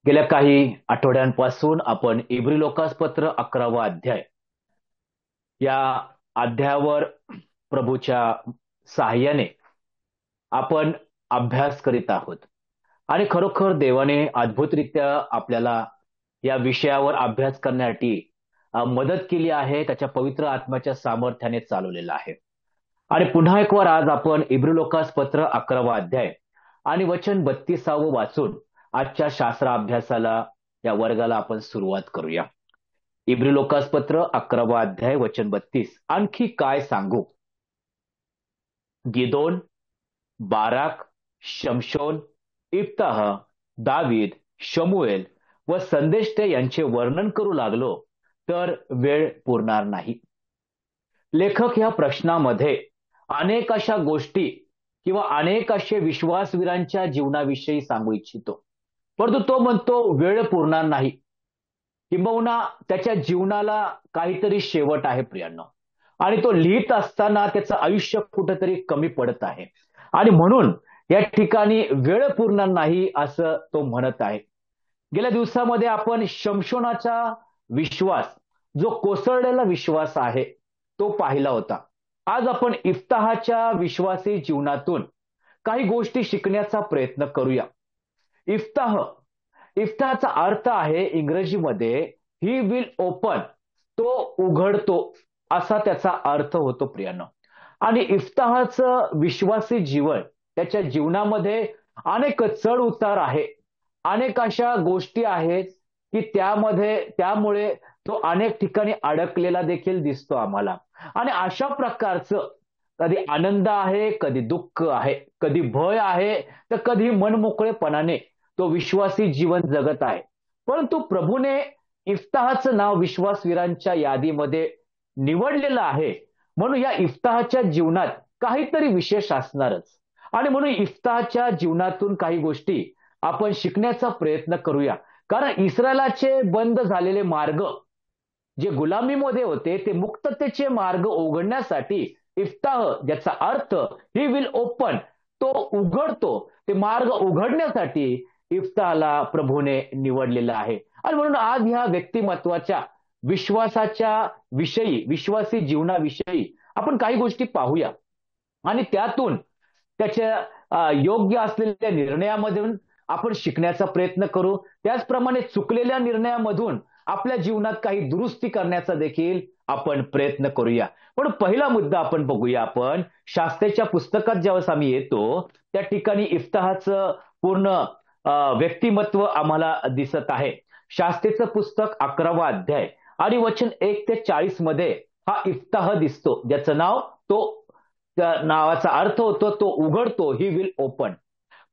गेल्या काही आठवड्यांपासून आपण इब्री लोकासपत्र 11वा अध्याय या अध्यायावर प्रभूच्या सहाय्याने आपण अभ्यास करीत आहोत. आणि खरोखर देवाने अद्भुतरित्या आपल्याला या विषयावर अभ्यास करण्यासाठी मदत केली आहे. त्याच्या पवित्र आत्म्याच्या सामर्थ्याने चालवलेलं आहे. आणि पुन्हा एक वर आज आपण इब्री लोकासपत्र 11वा अध्याय आणि वचन 32 वाचून आजच्या शास्त्र अभ्यासाला या वर्गाला आपण सुरुवात करूया. इब्री लोकासपत्र 11वा अध्याय वचन 32. आणखी काय सांगू? गिदोन, बाराक, शमशोन, इफ्ताह, दावीद, शमुएल व संदेष्टे यांचे वर्णन करू लागलो तर वेळ पुरणार नाही. लेखक ह्या प्रश्नामध्ये अनेक अशा गोष्टी किंवा अनेक असे विश्वासवीरांच्या जीवनाविषयी सांगू इच्छितो, परंतु तो म्हणतो वेळ पुरणार नाही. किंबहुना त्याच्या जीवनाला काहीतरी शेवट आहे प्रियांनो, आणि तो लिहित असताना त्याचं आयुष्य कुठेतरी कमी पडत आहे. आणि म्हणून या ठिकाणी वेळ पुरणार नाही असं तो म्हणत आहे. गेल्या दिवसामध्ये आपण शमशोनाचा विश्वास, जो कोसळलेला विश्वास आहे, तो पाहिला होता. आज आपण इफ्ताहाच्या विश्वासी जीवनातून काही गोष्टी शिकण्याचा प्रयत्न करूया. इफ्ताह, इफ्ताहचा अर्थ आहे इंग्रजीमध्ये ही विल ओपन, तो उघडतो असा त्याचा अर्थ होतो प्रियांनो. आणि इफ्ताहाचं विश्वासी जीवन, त्याच्या जीवनामध्ये अनेक चढ उतार आहे, अनेक अशा गोष्टी आहेत की त्यामुळे तो अनेक ठिकाणी अडकलेला देखील दिसतो आम्हाला. आणि अशा प्रकारचं कधी आनंद आहे, कधी दुःख आहे, कधी भय आहे, तर कधी मनमोकळेपणाने तो विश्वासी जीवन जगत आहे. परंतु प्रभूने इफ्ताहाचं नाव विश्वासवीरांच्या यादीमध्ये निवडलेलं आहे, म्हणून या इफ्ताहाच्या जीवनात काहीतरी विशेष असणारच. आणि म्हणून इफ्ताहाच्या जीवनातून काही गोष्टी आपण शिकण्याचा प्रयत्न करूया. कारण इस्रायलाचे बंद झालेले मार्ग, जे गुलामीमध्ये होते, ते मुक्ततेचे मार्ग उघडण्यासाठी इफ्ताह, ज्याचा अर्थ ही विल ओपन, तो उघडतो, ते मार्ग उघडण्यासाठी इफ्ताहला प्रभूने निवडलेला आहे. आणि म्हणून आज ह्या व्यक्तिमत्वाच्या विश्वासाच्या विषयी, विश्वासी जीवनाविषयी आपण काही गोष्टी पाहूया आणि त्यातून त्याच्या योग्य असलेल्या निर्णयामधून आपण शिकण्याचा प्रयत्न करू. त्याचप्रमाणे चुकलेल्या निर्णयामधून आपल्या जीवनात काही दुरुस्ती करण्याचा देखील आपण प्रयत्न करूया. पण पहिला मुद्दा आपण बघूया. आपण शास्त्रेच्या पुस्तकात ज्यावेळेस आम्ही येतो त्या ठिकाणी इफ्ताहाचं पूर्ण व्यक्तिमत्व आम्हाला दिसत आहे. शास्त्रेचं पुस्तक 11वा अध्याय आणि वचन 1 ते 40 मध्ये हा इफ्ताह दिसतो, ज्याचं नाव, तो त्या नावाचा अर्थ होतो तो उघडतो, ही विल ओपन.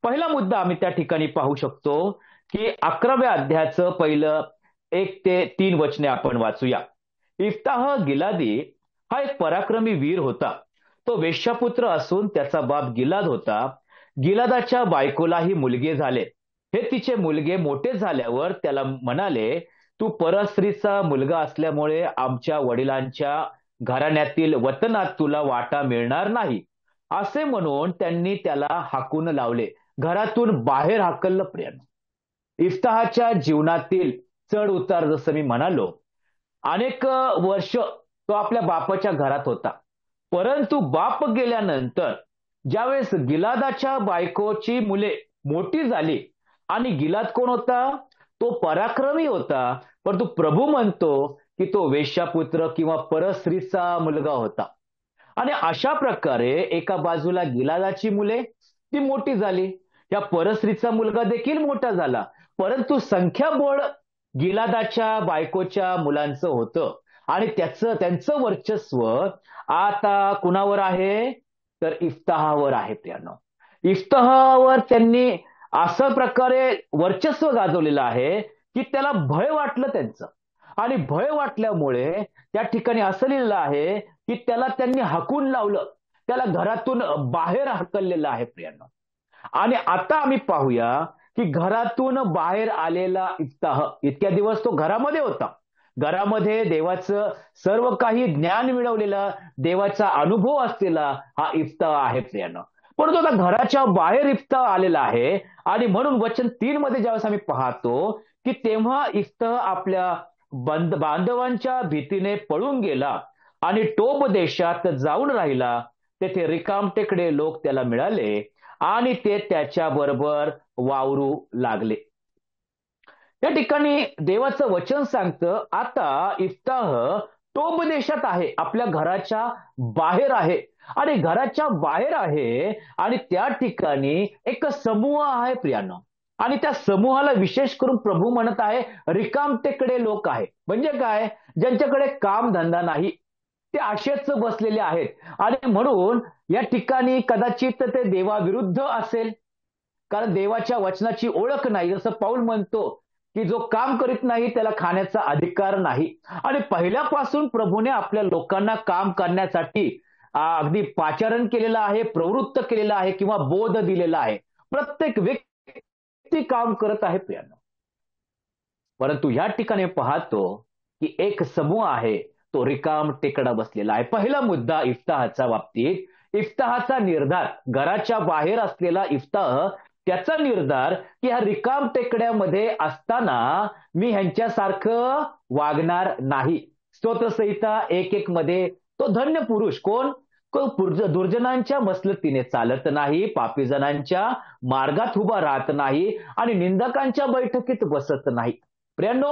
पहिला मुद्दा आम्ही त्या ठिकाणी पाहू शकतो की 11व्या अध्यायाचं पहिलं 1 ते 3 वचने आपण वाचूया. इफ्ताह गिलादी हा एक पराक्रमी वीर होता. तो वेश्यापुत्र असून त्याचा बाप गिलाद होता. गिलादाच्या बायकोलाही मुलगे झाले. हे तिचे मुलगे मोठे झाल्यावर त्याला म्हणाले, तू परस्त्रीचा मुलगा असल्यामुळे आमच्या वडिलांच्या घराण्यातील वतनात तुला वाटा मिळणार नाही, असे म्हणून त्यांनी त्याला हाकून लावले, घरातून बाहेर हाकललं. प्रियांनो, इफ्ताहाच्या जीवनातील चढ उतार, जसं मी म्हणालो, अनेक वर्ष तो आपल्या बापाच्या घरात होता. परंतु बाप गेल्यानंतर ज्यावेळेस गिलादाच्या बायकोची मुले मोठी झाली, आणि गिलाद कोण होता? तो पराक्रमी होता, परंतु प्रभू म्हणतो की तो वेश्यापुत्र किंवा परस्त्रीचा मुलगा होता. आणि अशा प्रकारे एका बाजूला गिलादाची मुले ती मोठी झाली, या परस्त्रीचा मुलगा देखील मोठा झाला, परंतु संख्याबळ गिलादाच्या बायकोच्या मुलांचं होतं. आणि त्यांचं वर्चस्व आता कुणावर आहे? तर इफ्ताहावर आहे. प्रियांनो, इफ्ताहावर त्यांनी अशा प्रकारे वर्चस्व गाजवलेलं आहे की त्याला भय वाटलं त्यांचं. आणि भय वाटल्यामुळे त्या ठिकाणी असं लिहिलेलं आहे की त्याला त्यांनी हाकून लावलं, त्याला घरातून बाहेर हाकललेलं आहे. प्रियांनो, आणि आता आम्ही पाहूया की घरातून बाहेर आलेला इफ्ताह, इतक्या दिवस तो घरामध्ये होता, घरामध्ये देवाचं सर्व काही ज्ञान मिळवलेला, देवाचा अनुभव असलेला हा इफ्ताह आहे. प्रियांनो, परंतु आता घराच्या बाहेर इफ्ताह आलेला आहे आणि म्हणून वचन 3 मध्ये ज्यावेळेस आम्ही पाहतो की तेव्हा इफ्ताह आपल्या बांधवांच्या भीतीने पळून गेला आणि टोब देशात जाऊन राहिला. तेथे रिकामटेकडे लोक त्याला मिळाले आणि ते त्याच्याबरोबर वावरू लागले. या ठिकाणी देवाचं वचन सांगतं, आता इफ्ताह टोब देशात आहे, आपल्या घराच्या बाहेर आहे. आणि घराच्या बाहेर आहे आणि त्या ठिकाणी एक समूह आहे प्रियानो. आणि त्या समूहाला विशेष करून प्रभू म्हणत आहे रिकामटेकडे लोक आहे. म्हणजे काय? ज्यांच्याकडे काम धंदा नाही, ते असेच बसलेले आहेत. आणि म्हणून या ठिकाणी कदाचित ते देवाविरुद्ध असेल, कारण देवाच्या वचनाची ओळख नाही. जसं पाऊल म्हणतो की जो काम करीत नाही त्याला खाण्याचा अधिकार नाही. आणि पहिल्यापासून प्रभूने आपल्या लोकांना काम करण्यासाठी अगदी पाचारण केलेलं आहे, प्रवृत्त केलेलं आहे किंवा बोध दिलेला आहे. प्रत्येक व्यक्ती काम करत आहे प्रियानो. परंतु या ठिकाणी पाहतो की एक समूह आहे, तो रिकाम टेकडा बसलेला आहे. पहिला मुद्दा इफ्ताहाच्या बाबतीत, इफ्ताहाचा निर्धार, घराच्या बाहेर असलेला इफ्ताह, त्याचा निर्धार की ह्या रिकाम टेकड्यामध्ये असताना मी ह्यांच्यासारखं वागणार नाही. स्तोत्रसंहिता 1:1 मध्ये तो धन्य पुरुष कोण? दुर्जनांच्या मसलतीने चालत नाही, पापीजनांच्या मार्गात उभा राहत नाही आणि निंदकांच्या बैठकीत बसत नाही. प्रियांनो,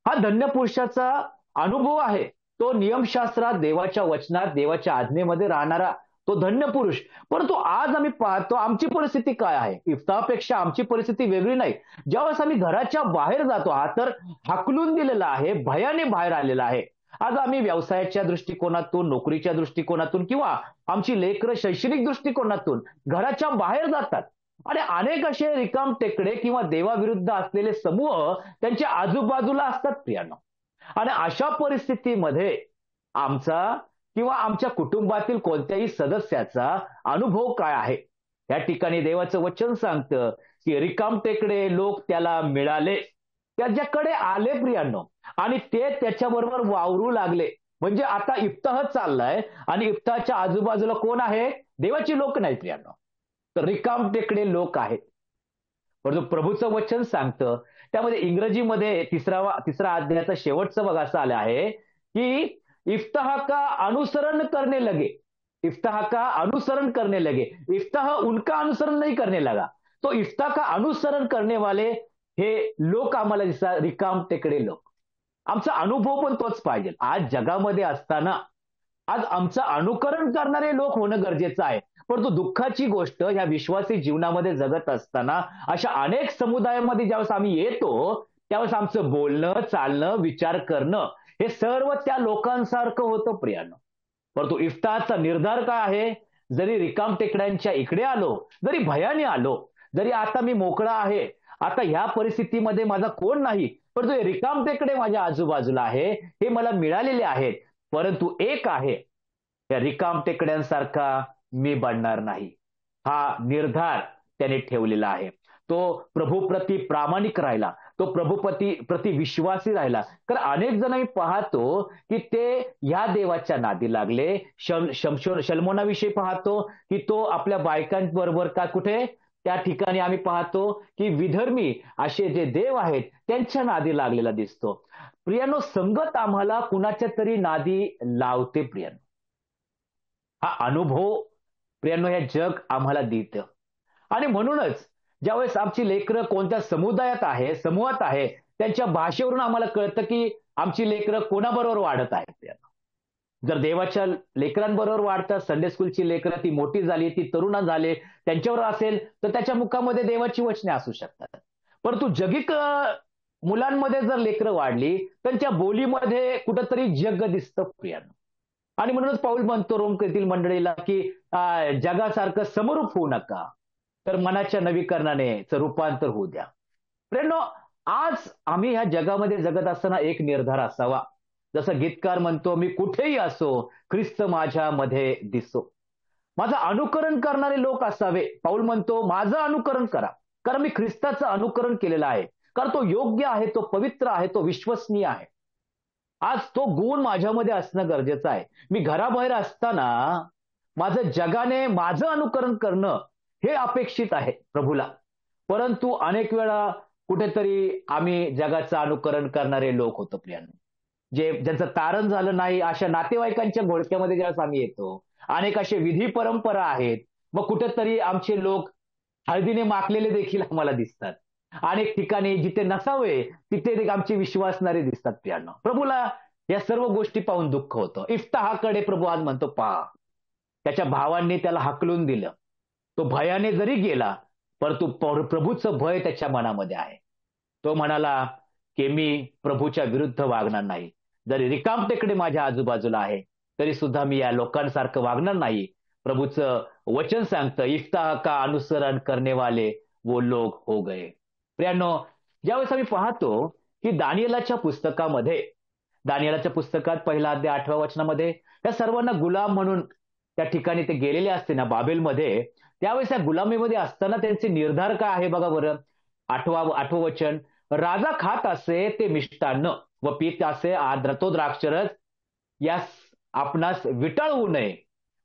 हा धन्य पुरुषाचा अनुभव आहे. तो नियमशास्त्रात, देवाच्या वचनात, देवाच्या आज्ञेमध्ये राहणारा तो धन्य पुरुष. परंतु आज आम्ही पाहतो आमची परिस्थिती काय आहे. इफ्ताहापेक्षा आमची परिस्थिती वेगळी नाही. ज्यावेळेस आम्ही घराच्या बाहेर जातो, हा तर हाकलून दिलेला आहे, भयाने बाहेर आलेला आहे. आज आम्ही व्यवसायाच्या दृष्टिकोनातून, नोकरीच्या दृष्टिकोनातून किंवा आमची लेकरं शैक्षणिक दृष्टिकोनातून घराच्या बाहेर जातात आणि अनेक असे रिकाम टेकडे किंवा देवाविरुद्ध असलेले समूह त्यांच्या आजूबाजूला असतात प्रियानो. आणि अशा परिस्थितीमध्ये आमचा किंवा आमच्या कुटुंबातील कोणत्याही सदस्याचा अनुभव काय आहे? या ठिकाणी देवाचं वचन सांगतं की रिकामटेकडे लोक त्याला मिळाले, त्याच्याकडे आले प्रियांनो, आणि ते त्याच्याबरोबर वावरू लागले. म्हणजे आता इफ्ताह चाललाय आणि इफ्ताहच्या आजूबाजूला कोण आहे? देवाची लोक नाही प्रियांनो, तर रिकामटेकडे लोक आहेत. परंतु प्रभूचं वचन सांगतं, त्यामध्ये इंग्रजीमध्ये तिसरा अध्यायाचा शेवटचा भाग असा आला आहे की इफ्ताह का अनुसरण करने लगे. इफ्ताह का अनुसरण करने लगे. इफ्ताह उनका अनुसरण नहीं करने लगा, तो इफ्ताह का अनुसरण करने वाले हे लोक आम्हाला दिसतात, रिकाम टेकडे लोक. आमचा अनुभव पण तोच पाहिजे. आज जगामध्ये असताना आज आमचं अनुकरण करणारे लोक होणं गरजेचं आहे. परंतु दुःखाची गोष्ट, ह्या विश्वासी जीवनामध्ये जगत असताना अशा अनेक समुदायामध्ये ज्यावेळेस आम्ही येतो, त्यावेळेस आमचं बोलणं, चालणं, विचार करणं हे सर्व त्या लोकांसारखं होतं प्रियानो. परंतु इफ्ताहाचा निर्धार काय आहे? जरी रिकाम टेकड्यांच्या इकडे आलो, जरी भयाने आलो, जरी आता मी मोकळा आहे, आता ह्या परिस्थितीमध्ये माझा कोण नाही, परंतु हे रिकाम टेकडे माझ्या आजूबाजूला आहे, हे मला मिळालेले आहेत. परंतु एक आहे, या रिकाम टेकड्यांसारखा मी बनणार नाही. हा निर्धार त्याने ठेवलेला आहे. तो प्रभूप्रती प्रामाणिक राहिला, तो प्रभूप्रती विश्वासी राहिला. तर अनेक जण मी पाहतो की ते ह्या देवाच्या नादी लागले. शल्मोनाविषयी पाहतो की तो आपल्या बायकांबरोबर का कुठे त्या ठिकाणी आम्ही पाहतो की विधर्मी असे जे देव आहेत त्यांच्या नादी लागलेला दिसतो. प्रियानो, संगत आम्हाला कुणाच्या तरी नादी लावते प्रियानो. हा अनुभव प्रियानो हे जग आम्हाला देतं. आणि म्हणूनच ज्यावेळेस आमची लेकरं कोणत्या समुदायात आहे, समूहात आहे, त्यांच्या भाषेवरून आम्हाला कळतं की आमची लेकरं कोणाबरोबर वाढत आहेत. जर देवाच्या लेकरांबरोबर वाढतात, संडे स्कूलची लेकरं ती मोठी झाली, ती तरुण झाले, त्यांच्यावर असेल तर त्याच्या मुखामध्ये देवाची वचने असू शकतात. परंतु जगिक मुलांमध्ये जर लेकरं वाढली, त्यांच्या बोलीमध्ये कुठंतरी जग दिसतं प्रियानो. आणि म्हणूनच पाऊल म्हणतो रोमकरीतील मंडळीला की जगासारखं समरूप होऊ नका, तर मनाच्या नवीकरणाने रूपांतर होऊ द्या. प्रियानो, आज आम्ही ह्या जगामध्ये जगत असताना एक निर्धार असावा. जसं गीतकार म्हणतो, मी कुठेही असो ख्रिस्त माझ्यामध्ये दिसो. माझं अनुकरण करणारे लोक असावे. पाऊल म्हणतो माझं अनुकरण करा, कारण मी ख्रिस्ताचं अनुकरण केलेलं आहे, कारण तो योग्य आहे, तो पवित्र आहे, तो विश्वसनीय आहे. आज तो गुण माझ्यामध्ये असणं गरजेचं आहे. मी घराबाहेर असताना माझं जगाने माझं अनुकरण करणं हे अपेक्षित आहे प्रभूला. परंतु अनेक वेळा कुठेतरी आम्ही जगाचं अनुकरण करणारे लोक होतो प्रियांनो. ज्यांचं तारण झालं नाही अशा नातेवाईकांच्या घोळक्यामध्ये ज्यावेळेस आम्ही येतो. अनेक असे विधी परंपरा आहेत. मग कुठेतरी आमचे लोक हळदीने माखलेले देखील आम्हाला दिसतात. अनेक ठिकाणी जिथे नसावे तिथे आमचे विश्वासणारे दिसतात प्रियांनो. प्रभूला या सर्व गोष्टी पाहून दुःख होतं. इफ्ताहाकडे प्रभू आज म्हणतो पहा, त्याच्या भावांनी त्याला हाकलून दिलं. तो भयाने जरी गेला परंतु प्रभूचं भय त्याच्या मनामध्ये आहे. तो म्हणाला की मी प्रभूच्या विरुद्ध वागणार नाही. जरी रिकामटेकडे माझ्या आजूबाजूला आहे तरी सुद्धा मी या लोकांसारखं वागणार नाही. प्रभूचं वचन सांगतं, इफ्ताह का अनुसरण करने वाले वो लोग हो गए. प्रियांनो, ज्यावेळेस आम्ही पाहतो की दानिएलाच्या पुस्तकात पहिला अध्याय 8व्या वचनामध्ये या सर्वांना गुलाम म्हणून त्या ठिकाणी ते गेलेले असते ना बाबेलमध्ये, त्यावेळेस या गुलामीमध्ये असताना त्यांचे निर्धार काय आहे बघा बरं. आठवं वचन, राजा खात असे ते मिष्टान्न व पीत असे तो द्राक्षरस, यास आपणास विटाळवू नये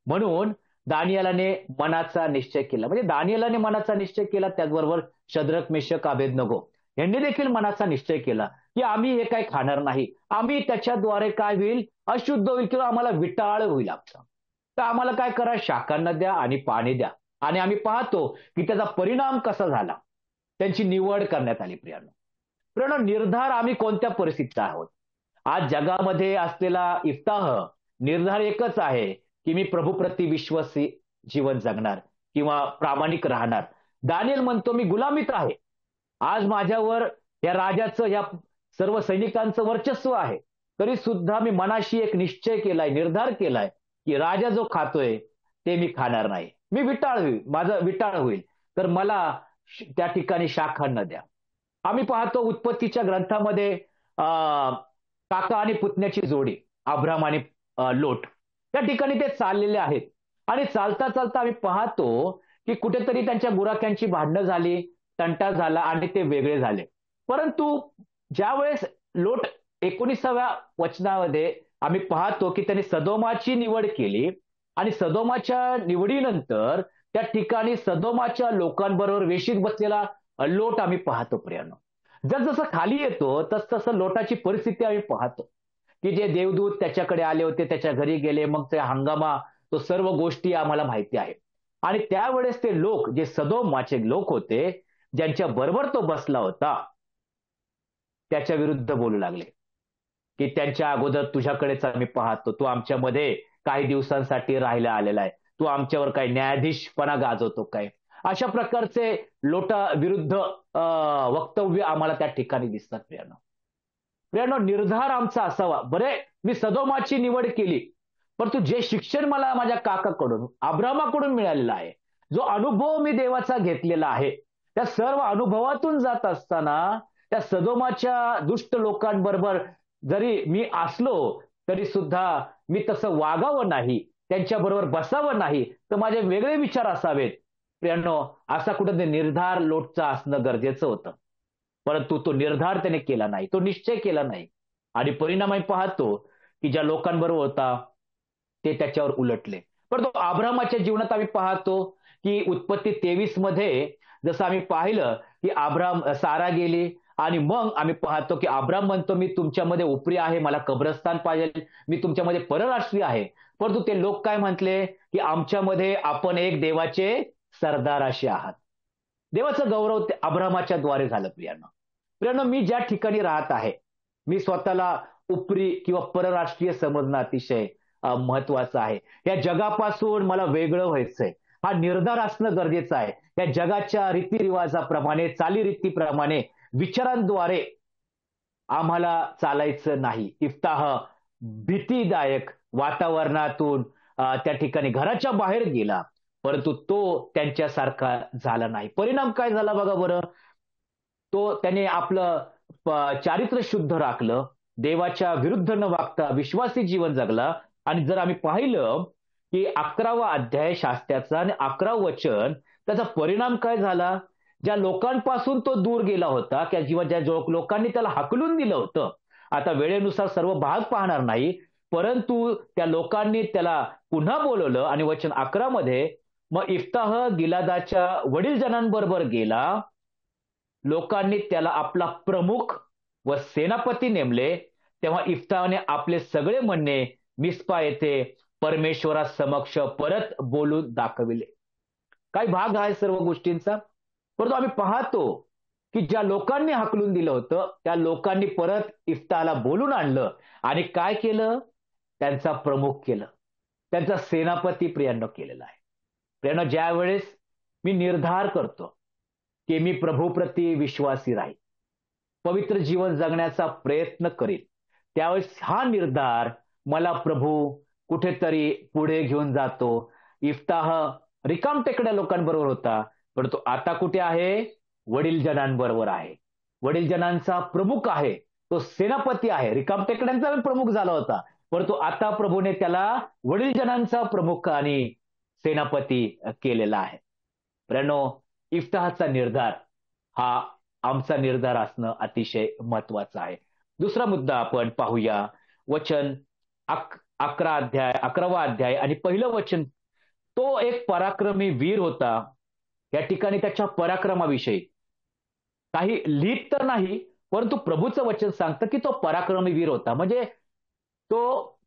म्हणून दानिएलाने मनाचा निश्चय केला. म्हणजे दानिएलाने मनाचा निश्चय केला, त्याचबरोबर शद्रक, मेशक, अबेदनगो यांनी देखील मनाचा निश्चय केला की आम्ही हे काही खाणार नाही. आम्ही त्याच्याद्वारे काय होईल, अशुद्ध होईल किंवा आम्हाला विटाळ होईल आमचा. तर आम्हाला काय करा, शाखांना द्या आणि पाणी द्या. आणि आम्ही पाहतो की त्याचा परिणाम कसा झाला. त्यांची निवड करण्यात आली. प्रियांनो, निर्धार आम्ही कोणत्या परिस्थितीत आहोत. आज जगामध्ये असलेला इफ्ताह निर्धार एकच आहे की मी प्रभूप्रती विश्वासी जीवन जगणार किंवा प्रामाणिक राहणार. दानिएल म्हणतो मी गुलामीत आहे. आज माझ्यावर या राजाचं, या सर्व सैनिकांचं वर्चस्व आहे, तरी सुद्धा मी मनाशी एक निश्चय केलाय, निर्धार केलाय की राजा जो खातोय ते मी खाणार नाही. मी माझं विटाळ होईल, तर मला त्या ठिकाणी शाखांना द्या. आम्ही पाहतो उत्पत्तीच्या ग्रंथामध्ये काका आणि पुतण्याची जोडी अब्राम आणि लोट त्या ठिकाणी ते चाललेले आहेत. आणि चालता चालता आम्ही पाहतो की कुठेतरी त्यांच्या गुराख्यांची भांडणं झाली, तंटा झाला आणि ते वेगळे झाले. परंतु ज्यावेळेस लोट 19व्या वचनामध्ये आम्ही पाहतो की त्यांनी सदोमाची निवड केली आणि सदोमाच्या निवडीनंतर त्या ठिकाणी सदोमाच्या लोकांबरोबर वेशीत बसलेला लोट आम्ही पाहतो. प्रियांनो, जसजसं खाली येतो तसतसं लोटाची परिस्थिती आम्ही पाहतो की जे देवदूत त्याच्याकडे आले होते, त्याच्या घरी गेले, मग ते हंगामा, तो सर्व गोष्टी आम्हाला माहिती आहे. आणि त्यावेळेस ते लोक, जे सदोमाचे लोक होते, ज्यांच्या बरोबर तो बसला होता, त्याच्या विरुद्ध बोलू लागले की त्यांच्या अगोदर तुझ्याकडेच आम्ही पाहतो, तू आमच्यामध्ये काही दिवसांसाठी राहायला आलेला आहे, तू आमच्यावर काही न्यायाधीशपणा गाजवतो काय. अशा प्रकारचे लोटा विरुद्ध वक्तव्य आम्हाला त्या ठिकाणी दिसतात. प्रियांनो, निर्धार आमचा असावा, बरे मी सदोमाची निवड केली, परंतु जे शिक्षण मला माझ्या काकाकडून, अब्रामाकडून मिळालेलं आहे, जो अनुभव मी देवाचा घेतलेला आहे, त्या सर्व अनुभवातून जात असताना त्या सदोमाच्या दुष्ट लोकांबरोबर जरी मी असलो तरी सुद्धा मी तसं वागावं नाही, त्यांच्याबरोबर बसावं नाही, तर माझे वेगळे विचार असावेत. प्रियांनो, असा कुठे निर्धार लोटचा असणं गरजेचं होतं. परंतु तो निर्धार त्याने केला नाही, तो निश्चय केला नाही. आणि परिणाम आम्ही पाहतो की ज्या लोकांबरोबर होता ते त्याच्यावर उलटले. परंतु अब्रामाच्या जीवनात आम्ही पाहतो की उत्पत्ती 23 मध्ये जसं आम्ही पाहिलं की सारा गेली आणि मग आम्ही पाहतो की अब्राम म्हणतो मी तुमच्यामध्ये उपरी आहे, मला कब्रस्तान पाहिजे, मी तुमच्यामध्ये परराष्ट्रीय आहे. परंतु ते लोक काय म्हटले की आमच्यामध्ये आपण एक देवाचे सरदार असे आहात. देवाचं गौरव अब्रामाच्या द्वारे झालं. प्रियांनो, मी ज्या ठिकाणी राहत आहे, मी स्वतःला उपरी किंवा परराष्ट्रीय समजणं अतिशय महत्वाचं आहे. या जगापासून मला वेगळं व्हायचंय, हा निर्धार असणं गरजेचं आहे. या जगाच्या रीतिरिवाजाप्रमाणे, चालीरीतीप्रमाणे, विचारांद्वारे आम्हाला चालायचं नाही. इफ्ताह भीतीदायक वातावरणातून त्या ठिकाणी घराच्या बाहेर गेला, परंतु तो त्यांच्यासारखा झाला नाही. परिणाम काय झाला बघा बरं. त्याने आपलं चारित्र्य शुद्ध राखलं, देवाच्या विरुद्ध न वागता विश्वासी जीवन जगला. आणि जर आम्ही पाहिलं की 11वा अध्याय शास्त्राचा आणि 11वं वचन, त्याचा परिणाम काय झाला. ज्या लोकांपासून तो दूर गेला होता किंवा ज्या लोकांनी त्याला हाकलून दिलं होतं, आता वेळेनुसार सर्व भाग पाहणार नाही, परंतु त्या लोकांनी त्याला पुन्हा बोलवलं आणि वचन 11 मध्ये मग इफ्ताह गिलादाच्या वडीलजनांबरोबर गेला. लोकांनी त्याला आपला प्रमुख व सेनापती नेमले. तेव्हा इफ्ताहने आपले सगळे म्हणणे मिस्पा येथे परमेश्वरासमक्ष परत बोलून दाखविले. काही भाग आहे सर्व गोष्टींचा, परंतु आम्ही पाहतो की ज्या लोकांनी हाकलून दिलं होतं त्या लोकांनी परत इफ्ताहला बोलून आणलं आणि काय केलं? त्यांचा प्रमुख केलं, त्यांचा सेनापती प्रियांनो केलेला आहे. प्रियांनो, ज्या वेळेस मी निर्धार करतो की मी प्रभूप्रती विश्वासी राहील, पवित्र जीवन जगण्याचा प्रयत्न करेल, त्यावेळेस हा निर्धार मला प्रभू कुठेतरी पुढे घेऊन जातो. इफ्ताह रिकामटेकड्या लोकांबरोबर होता, परंतु आता कुठे आहे? वडीलजनांबरोबर आहे. वडीलजनांचा प्रमुख आहे, तो सेनापती आहे. रिकामटेकड्यांचा प्रमुख झाला होता, परंतु आता प्रभूने त्याला वडीलजनांचा प्रमुख आणि सेनापती केलेला आहे. प्रियांनो, इफ्ताहचा निर्धार हा आमचा निर्धार असणं अतिशय महत्वाचं आहे. दुसरा मुद्दा आपण पाहूया. वचन 11वा अध्याय आणि पहिलं वचन. तो एक पराक्रमी वीर होता. या ठिकाणी त्याच्या पराक्रमाविषयी काही लिहित तर नाही, परंतु प्रभूचं वचन सांगतं की तो पराक्रमी वीर होता. म्हणजे तो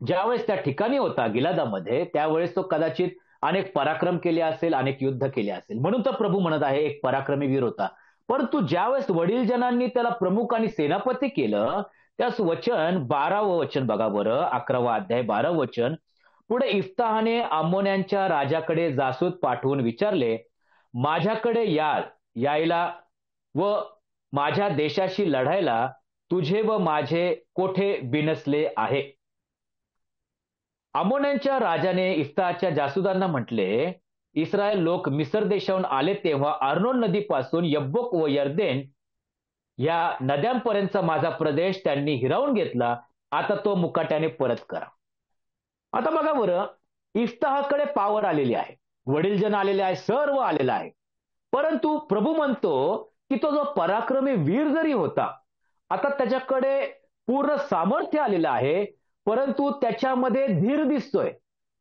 ज्यावेळेस त्या ठिकाणी होता गिलादामध्ये, त्यावेळेस तो कदाचित अनेक पराक्रम केले असेल, अनेक युद्ध केले असेल, म्हणून तर प्रभू म्हणत आहे एक पराक्रमी वीर होता. परंतु ज्यावेळेस वडीलजनांनी त्याला प्रमुख आणि सेनापती केलं, त्याच वचन 12वं वचन बघा बरं, 11वा अध्याय 12वं वचन. पुढे इफ्ताहाने अम्मोन्यांच्या राजाकडे जासूद पाठवून विचारले, माझ्याकडे यायला व माझ्या देशाशी लढायला तुझे व माझे कोठे बिनसले आहे? अम्मोन्यांच्या राजाने इफ्ताहाच्या जासूदांना म्हटले, इस्रायल लोक मिसर देशाहून आले तेव्हा अर्नोन नदीपासून यब्बोक व यर्देन या नद्यांपर्यंतचा माझा प्रदेश त्यांनी हिरावून घेतला. आता तो मुकाट्याने परत करा. आता बघा बरं, इफ्ताहाकडे पावर आलेली आहे, वडीलजन आलेले आहे, सर्व आलेलं आहे. परंतु प्रभू म्हणतो की तो जो पराक्रमी वीर जरी होता, आता त्याच्याकडे पूर्ण सामर्थ्य आलेलं आहे, परंतु त्याच्यामध्ये धीर दिसतोय.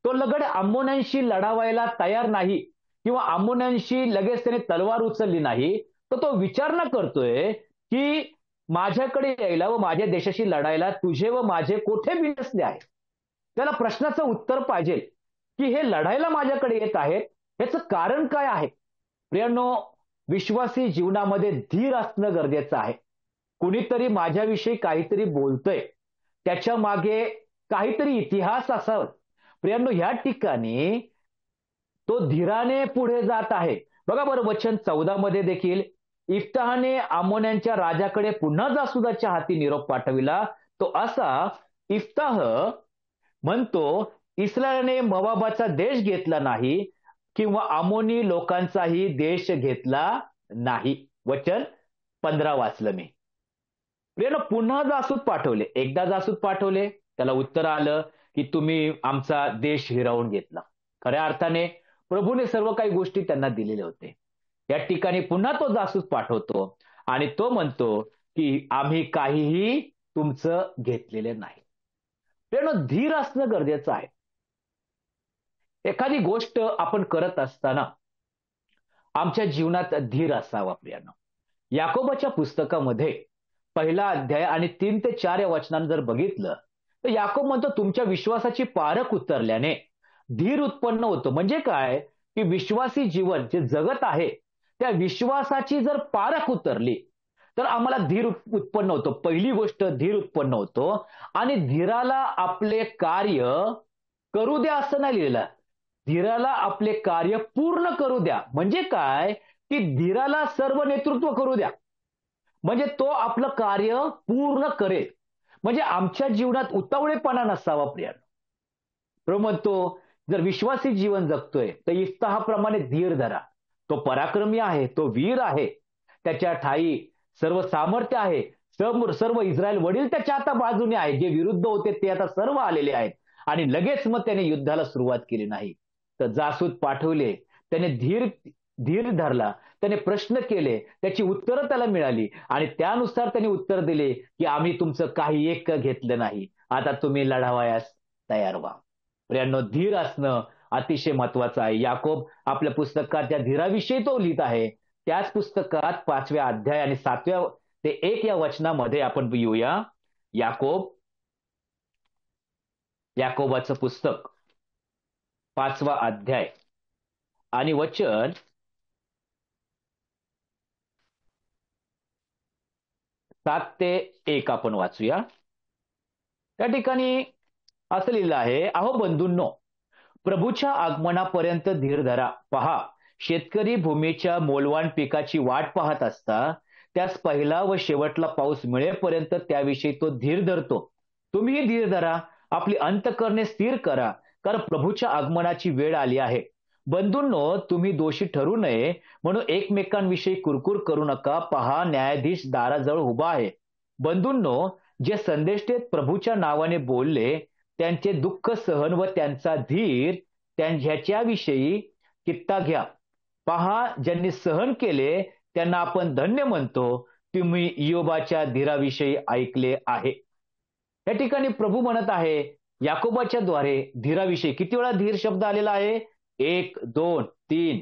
तो लगेच अम्मोन्यांशी लढावायला तयार नाही किंवा अम्मोन्यांशी लगेच त्याने तलवार उचलली नाही. तर तो विचारणा करतोय की माझ्याकडे यायला व माझ्या देशाशी लढायला तुझे व माझे कोठे बिनसले आहे? त्याला प्रश्नाचं उत्तर पाहिजे की हे लढायला माझ्याकडे येत आहेत, याचं कारण काय आहे? प्रियांनो, विश्वासी जीवनामध्ये धीर असणं गरजेचं आहे. कुणीतरी माझ्याविषयी काहीतरी बोलतंय, त्याच्या मागे काहीतरी इतिहास असावा. प्रियांनो, ह्या ठिकाणी तो धीराने पुढे जात आहे. बघा बरं, वचन 14 मध्ये देखील इफ्ताहाने अम्मोन्यांच्या राजाकडे पुन्हा जासूदाच्या हाती निरोप पाठविला. तो असा, इफ्ताह म्हणतो, इस्रायलने मोवाबाचा देश घेतला नाही किंवा अमोनी लोकांचाही देश घेतला नाही. वचन 15 वाचलं मी. प्रियांनो, पुन्हा जासूद पाठवले. एकदा जासूद पाठवले, त्याला उत्तर आलं की तुम्ही आमचा देश हिरावून घेतला. खऱ्या अर्थाने प्रभूने सर्व काही गोष्टी त्यांना दिलेले होते. या ठिकाणी पुन्हा तो जासूद पाठवतो आणि तो म्हणतो की आम्ही काहीही तुमचं घेतलेले नाही. प्रियांनो, धीर असणं गरजेचं आहे. एखादी गोष्ट आपण करत असताना आमच्या जीवनात धीर असावा. प्रियांनो, याकोबाच्या पुस्तकामध्ये 1 अध्याय आणि 3 ते 4 या वचनांना जर बघितलं तर याकोब म्हणतो, तुमच्या विश्वासाची पारख उतरल्याने धीर उत्पन्न होतो. म्हणजे काय? की विश्वासी जीवन जे जगत आहे त्या विश्वासाची जर पारख उतरली तर आम्हाला धीर उत्पन्न होतो. पहिली गोष्ट, धीर उत्पन्न होतो. आणि धीराला आपले कार्य करू द्या असं नाही लिहिलं, धीराला आपले कार्य पूर्ण करू द्या. म्हणजे काय? की धीराला सर्व नेतृत्व करू द्या, म्हणजे तो आपलं कार्य पूर्ण करेल. म्हणजे आमच्या जीवनात उतावळेपणा नसावा. प्रियांनो, प्रभू म्हणतो, जर विश्वासी जीवन जगतोय तर इफ्ताहाप्रमाणे धीर धरा. तो पराक्रमी आहे, तो वीर आहे, त्याच्या ठाई सर्व सामर्थ्य आहे, सर्व इस्रायल वडील त्याच्या आता बाजूने आहे. जे विरुद्ध होते ते आता सर्व आलेले आहेत. आणि लगेच मग त्याने युद्धाला सुरुवात केली नाही, तर जासूद पाठवले, त्याने धीर धरला, त्याने प्रश्न केले, त्याची उत्तरं त्याला मिळाली आणि त्यानुसार त्याने उत्तर दिले की आम्ही तुमचं काही एक घेतलं नाही, आता तुम्ही लढावयास तयार व्हा. प्रियांनो, धीर असणं अतिशय महत्वाचा आहे. याकोब आपल्या पुस्तकात त्या धीराविषयी तो लिहित आहे. त्याच पुस्तकात 5व्या अध्याय आणि 7व्या ते 1 या वचनामध्ये आपण येऊया. याकोबाचं पुस्तक 5वा अध्याय आणि वचन 7 ते 1 आपण वाचूया. त्या ठिकाणी असं लिहिलं आहे, अहो बंधूंनो, प्रभूच्या आगमनापर्यंत धीर धरा. पहा, शेतकरी भूमीच्या मोलवान पिकाची वाट पाहत असता त्यास पहिला व शेवटला पाऊस मिळेपर्यंत त्याविषयी तो धीर धरतो. तुम्हीही धीर धरा, आपली अंतःकरणे स्थिर करा, कारण प्रभूच्या आगमनाची वेळ आली आहे. बंधूंनो, तुम्ही दोषी ठरू नये म्हणून एकमेकांविषयी कुरकुर करू नका. पहा, न्यायाधीश दाराजवळ उभा आहे. बंधूंनो, जे संदेष्टे प्रभूच्या नावाने बोलले त्यांचे दुःख सहन व त्यांचा धीर ह्याच्याविषयी कित्ता घ्या. पहा, ज्यांनी सहन केले त्यांना आपण धन्य म्हणतो. तुम्ही इयोबाच्या धीराविषयी ऐकले आहे. या ठिकाणी प्रभू म्हणत आहे याकोबाच्या द्वारे धीराविषयी. किती वेळा धीर शब्द आलेला आहे? 1, 2, 3,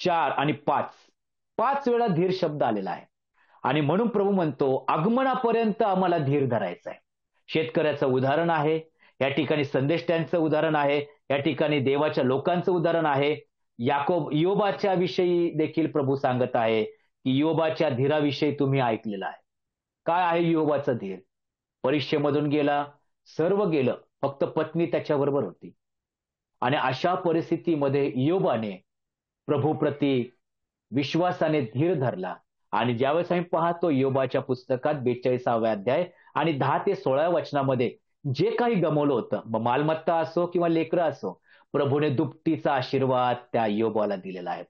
4 आणि 5. 5 वेळा धीर शब्द आलेला आहे. आणि म्हणून प्रभू म्हणतो आगमनापर्यंत आम्हाला धीर धरायचा आहे. शेतकऱ्याचं उदाहरण आहे, या ठिकाणी संदेष्ट्यांचं उदाहरण आहे, या ठिकाणी देवाच्या लोकांचं उदाहरण आहे. इयोबाच्या विषयी देखील प्रभू सांगत आहे की इयोबाच्या धीराविषयी तुम्ही ऐकलेलं आहे. काय आहे इयोबाचा धीर? परीक्षेमधून गेला, सर्व गेलं, फक्त पत्नी त्याच्याबरोबर होती. आणि अशा परिस्थितीमध्ये इयोबाने प्रभूप्रती विश्वासाने धीर धरला. आणि ज्यावेळेस आम्ही पाहतो इयोबाच्या पुस्तकात 42व्या अध्याय आणि 10 ते 16 वचनामध्ये जे काही गमावलं होतं, मालमत्ता असो किंवा लेकरं असो, प्रभूने दुपटीचा आशीर्वाद त्या इयोबाला दिलेला आहे.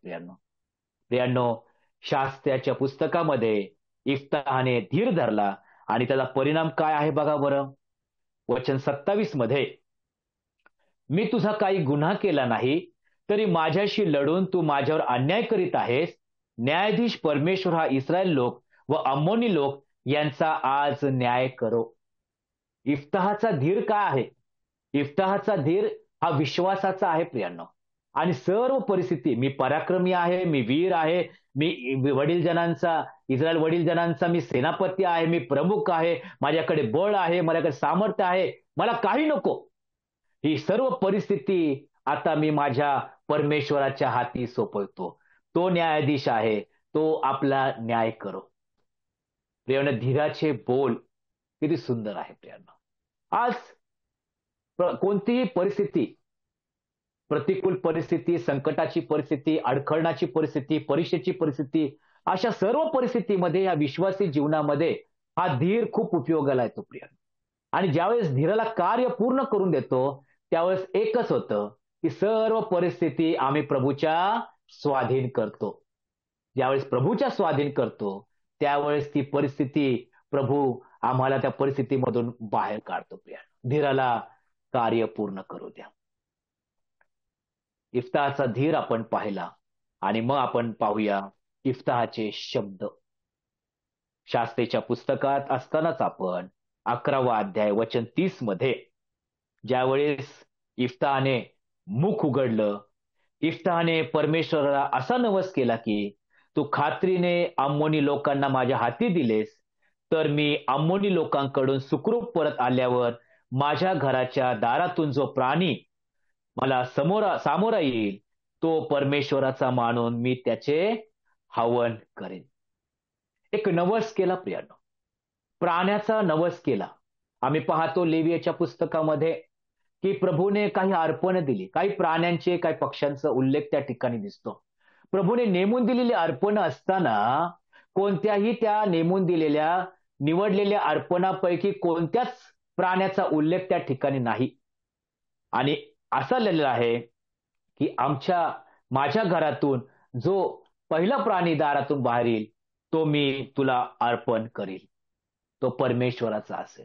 प्रियांनो, शास्त्राच्या पुस्तकामध्ये इफ्ताहाने धीर धरला आणि त्याचा परिणाम काय आहे बघा बरं. वचन 27 मध्ये, मी तुझा काही गुन्हा केला नाही तरी माझ्याशी लढून तू माझ्यावर अन्याय करीत आहेस. न्यायाधीश परमेश्वर हा इस्रायल लोक व अम्मोनी लोक यांचा आज न्याय करो. इफ्ताहाचा धीर काय आहे? इफ्ताहाचा धीर हा विश्वासाचा आहे प्रियांनो. आणि सर्व परिस्थिती, मी पराक्रमी आहे, मी वीर आहे, मी वडीलजनांचा, इस्रायल वडीलजनांचा मी सेनापती आहे, मी प्रमुख आहे, माझ्याकडे बळ आहे, माझ्याकडे सामर्थ्य आहे, मला काही नको. ही सर्व परिस्थिती आता मी माझ्या परमेश्वराच्या हाती सोपवतो. तो न्यायाधीश आहे, तो आपला न्याय करो. प्रियांनो, धीराचे बोल किती सुंदर आहे प्रियांनो. आज कोणतीही परिस्थिती, प्रतिकूल परिस्थिती, संकटाची परिस्थिती, अडखळणाची परिस्थिती, परीक्षेची परिस्थिती, अशा सर्व परिस्थितीमध्ये या विश्वासी जीवनामध्ये हा धीर खूप उपयोगाला येतो प्रियांनो. आणि ज्यावेळेस धीराला कार्य पूर्ण करून देतो त्यावेळेस एकच होतं की सर्व परिस्थिती आम्ही प्रभूच्या स्वाधीन करतो. ज्यावेळेस प्रभूच्या स्वाधीन करतो त्यावेळेस ती परिस्थिती प्रभू आम्हाला त्या परिस्थितीमधून बाहेर काढतो. धीराला कार्य पूर्ण करू द्या. इफ्ताहाचा धीर आपण पाहिला आणि मग आपण पाहूया इफ्ताहाचे शब्द. शास्त्रेच्या पुस्तकात असतानाच आपण 11वा अध्याय वचन 30 मध्ये ज्यावेळेस इफ्ताहाने मुख उघडलं, इफ्ताहाने परमेश्वराला असा नवस केला की तू खात्रीने अम्मोनी लोकांना माझ्या हाती दिलेस तर मी अम्मोनी लोकांकडून सुखरूप परत आल्यावर माझ्या घराच्या दारातून जो प्राणी मला सामोरा येईल तो परमेश्वराचा मानून मी त्याचे हवन करेन. एक नवस केला प्रियांनो, प्राण्याचा नवस केला. आम्ही पाहतो लेवियाच्या पुस्तकामध्ये की प्रभूने काही अर्पण दिली, काही प्राण्यांचे, काही पक्ष्यांचा उल्लेख त्या ठिकाणी दिसतो. प्रभूने नेमून दिलेली अर्पण असताना कोणत्याही त्या नेमून दिलेल्या निवडलेल्या अर्पणापैकी कोणत्याच प्राण्याचा उल्लेख त्या ठिकाणी नाही. आणि असं लिहिलेलं आहे की माझ्या घरातून जो पहिला प्राणी दारातून बाहेर येईल तो मी तुला अर्पण करील, तो परमेश्वराचा असेल.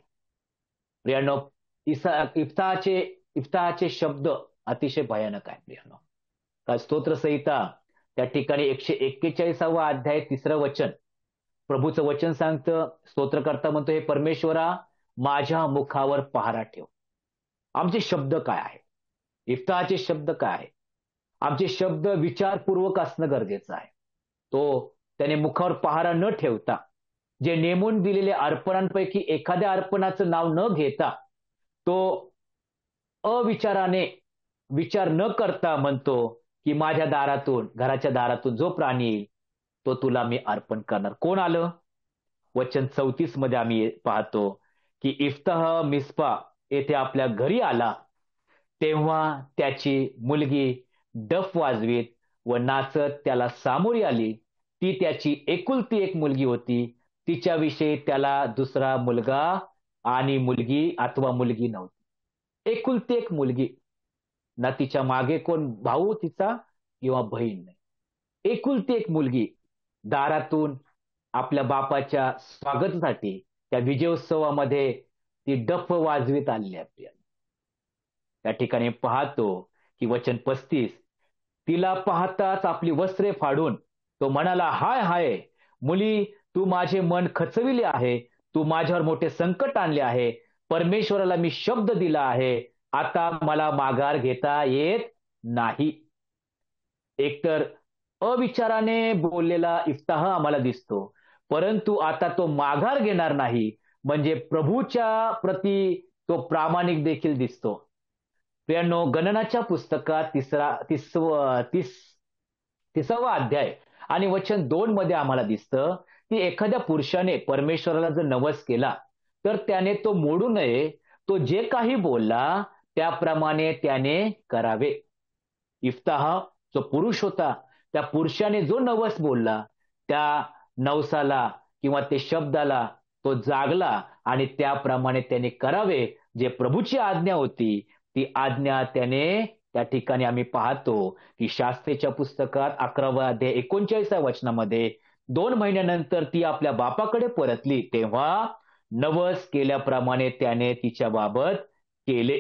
प्रियांनो, इफ्ताहाचे शब्द अतिशय भयानक आहे प्रियांनो. स्तोत्रसंहिता त्या ठिकाणी 141वा अध्याय 3रं वचन प्रभूचं वचन सांगतं. स्तोत्रकर्ता म्हणतो, हे परमेश्वरा माझ्या मुखावर पहारा ठेव. आमचे शब्द काय आहे? इफ्ताचे शब्द काय आहे? आमचे शब्द विचारपूर्वक असणं गरजेचं आहे. त्याने मुखावर पहारा न ठेवता, जे नेमून दिलेले अर्पणांपैकी एखाद्या अर्पणाचं नाव न घेता, तो अविचाराने विचार न करता म्हणतो, की माझ्या दारातून, घराच्या दारातून जो प्राणी येईल, तो तुला मी अर्पण करणार. कोण आलं? वचन 34 मध्ये आम्ही पाहतो, की इफ्ताह मिस्पा येथे आपल्या घरी आला, तेव्हा त्याची मुलगी डफ वाजवीत व नाचत त्याला सामोरी आली. ती त्याची एकुलती एक मुलगी होती. तिच्याविषयी त्याला दुसरा मुलगा आणि मुलगी अथवा मुलगी नव्हती. एकुलती एक मुलगी, ना तिच्या मागे कोण भाऊ तिचा किंवा बहीण नाही. एकुलती एक मुलगी दारातून आपल्या बापाच्या स्वागतासाठी त्या विजयोत्सवामध्ये ती डफ वाजवीत आलेली आहे. त्या ठिकाणी पाहतो की वचन 35, तिला पाहताच आपली वस्त्रे फाडून तो म्हणाला, हाय हाय मुली, तू माझे मन खचविले आहे, तू माझ्यावर मोठे संकट आणले आहे. परमेश्वराला मी शब्द दिला आहे, आता मला माघार घेता येत नाही. एकतर अविचाराने बोललेला इफ्ताह आम्हाला दिसतो, परंतु आता तो माघार घेणार नाही, म्हणजे प्रभूच्या प्रती तो प्रामाणिक देखील दिसतो. प्रियांनो, गणनाच्या पुस्तकात 30वा अध्याय आणि वचन 2 मध्ये आम्हाला दिसतं, की एखाद्या पुरुषाने परमेश्वराला जर नवस केला, तर त्याने तो मोडू नये. तो जे काही बोलला त्याप्रमाणे त्याने करावे. इफ्ताह जो पुरुष होता, त्या पुरुषाने जो नवस बोलला, त्या नवसाला किंवा ते शब्दाला तो जागला आणि त्याप्रमाणे त्याने करावे. जे प्रभूची आज्ञा होती, ती आज्ञा त्याने त्या ठिकाणी आम्ही पाहतो, की शास्त्रेच्या पुस्तकात 11 अध्याय 39 वचनामध्ये 2 महिन्यानंतर ती आपल्या बापाकडे परतली, तेव्हा नवस केल्याप्रमाणे त्याने तिच्या बाबत केले.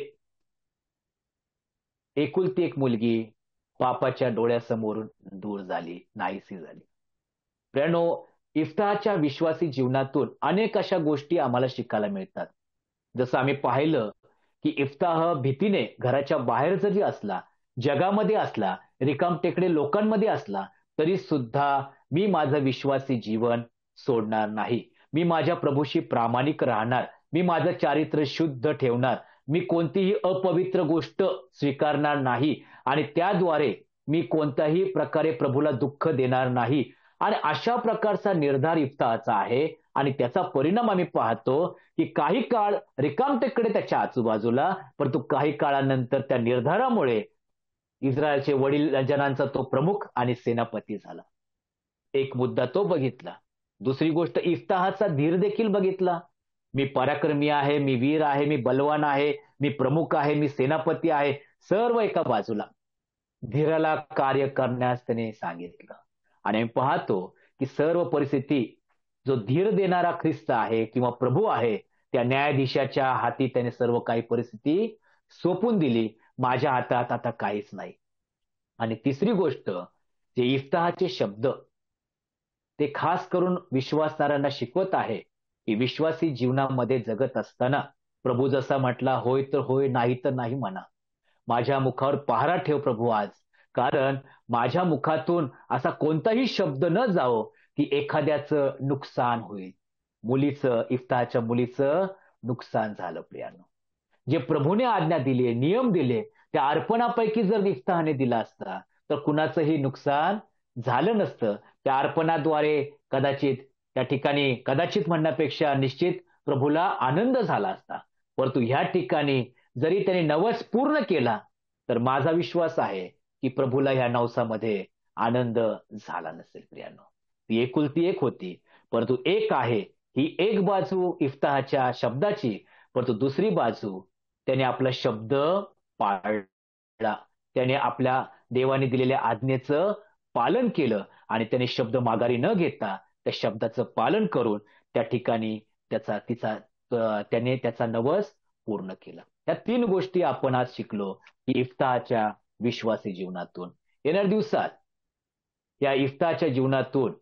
एकुलती एक मुलगी बापाच्या डोळ्यासमोरून दूर झाली, नाहीशी झाली. प्रियांनो, इफ्ताहच्या विश्वासी जीवनातून अनेक अशा गोष्टी आम्हाला शिकायला मिळतात. जसं आम्ही पाहिलं, की इफ्ताह भीतीने घराच्या बाहेर जरी असला, जगामध्ये असला, रिकामटेकडे लोकांमध्ये असला, तरी सुद्धा मी माझं विश्वासी जीवन सोडणार नाही. मी माझ्या प्रभूशी प्रामाणिक राहणार. मी माझं चारित्र्य शुद्ध ठेवणार. मी कोणतीही अपवित्र गोष्ट स्वीकारणार नाही आणि त्याद्वारे मी कोणत्याही प्रकारे प्रभूला दुःख देणार नाही. आणि अशा प्रकारचा निर्धार इफ्ताहचा आहे आणि त्याचा परिणाम आम्ही पाहतो, की काही काळ रिकामटेकडे त्याच्या आजूबाजूला, परंतु काही काळानंतर त्या निर्धारामुळे इस्रायलचे वडील जनांचा तो प्रमुख आणि सेनापती झाला. एक मुद्दा तो बघितला. दुसरी गोष्ट, इफ्ताहचा धीर देखील बघितला. मी पराक्रमी आहे, मी वीर आहे, मी बलवान आहे, मी प्रमुख आहे, मी सेनापती आहे, सर्व एका बाजूला. धीराला कार्य करण्यास त्याने सांगितलं. आणि आम्ही पाहतो की सर्व परिस्थिती जो धीर देणारा ख्रिस्त आहे किंवा प्रभू आहे, त्या न्यायाधीशाच्या हाती त्याने सर्व काही परिस्थिती सोपून दिली. माझ्या हातात आता काहीच नाही. आणि तिसरी गोष्ट, जे इफ्ताहचे शब्द ते खास करून विश्वासणाऱ्यांना शिकवत आहे, की विश्वासी जीवनामध्ये जगत असताना प्रभू जसा म्हटला, होय तर होय, नाही तर नाही म्हणा. माझ्या मुखावर पहारा ठेव प्रभू आज, कारण माझ्या मुखातून असा कोणताही शब्द न जावो की एखाद्याचं नुकसान होईल. इफ्ताहच्या मुलीचं नुकसान झालं. प्रियानो, जे प्रभूने आज्ञा दिली, नियम दिले, त्या अर्पणापैकी जर इफ्ताहने दिला असता, तर कुणाचंही नुकसान झालं नसतं. त्या अर्पणाद्वारे कदाचित म्हणण्यापेक्षा निश्चित प्रभूला आनंद झाला असता. परंतु ह्या ठिकाणी जरी त्याने नवस पूर्ण केला, तर माझा विश्वास आहे की प्रभूला ह्या नवसामध्ये आनंद झाला नसेल. प्रियांनो, ती एकुलती एक होती, परंतु एक आहे, ही एक बाजू इफ्ताहच्या शब्दाची, परंतु दुसरी बाजू त्याने आपला शब्द पाळला. त्याने आपल्या देवाने दिलेल्या आज्ञेचं पालन केलं आणि त्याने शब्द माघारी न घेता त्या शब्दाचं पालन करून त्या ठिकाणी त्याने त्याचा नवस पूर्ण केला. या 3 गोष्टी आपण आज शिकलो की इफ्ताहच्या विश्वासी जीवनातून. येणाऱ्या दिवसात या इफ्ताहच्या जीवनातून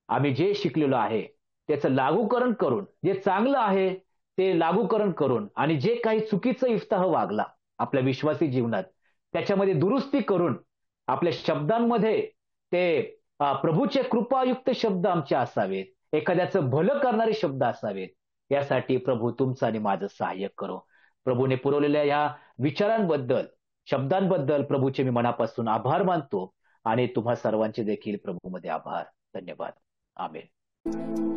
आम्ही जे शिकलेलो आहे त्याचं लागूकरण करून, जे चांगलं आहे ते लागूकरण करून, आणि जे काही चुकीचं इफ्ताह वागला आपल्या विश्वासी जीवनात, त्याच्यामध्ये दुरुस्ती करून आपल्या शब्दांमध्ये ते प्रभूचे कृपायुक्त शब्द आमचे असावेत, एखाद्याचं भलं करणारे शब्द असावेत. यासाठी प्रभू तुमचं आणि माझं सहाय्य करो. प्रभूने पुरवलेल्या ह्या विचारांबद्दल, शब्दांबद्दल प्रभूचे मी मनापासून आभार मानतो आणि तुम्हा सर्वांचे देखील प्रभूमध्ये आभार. धन्यवाद. आमेन.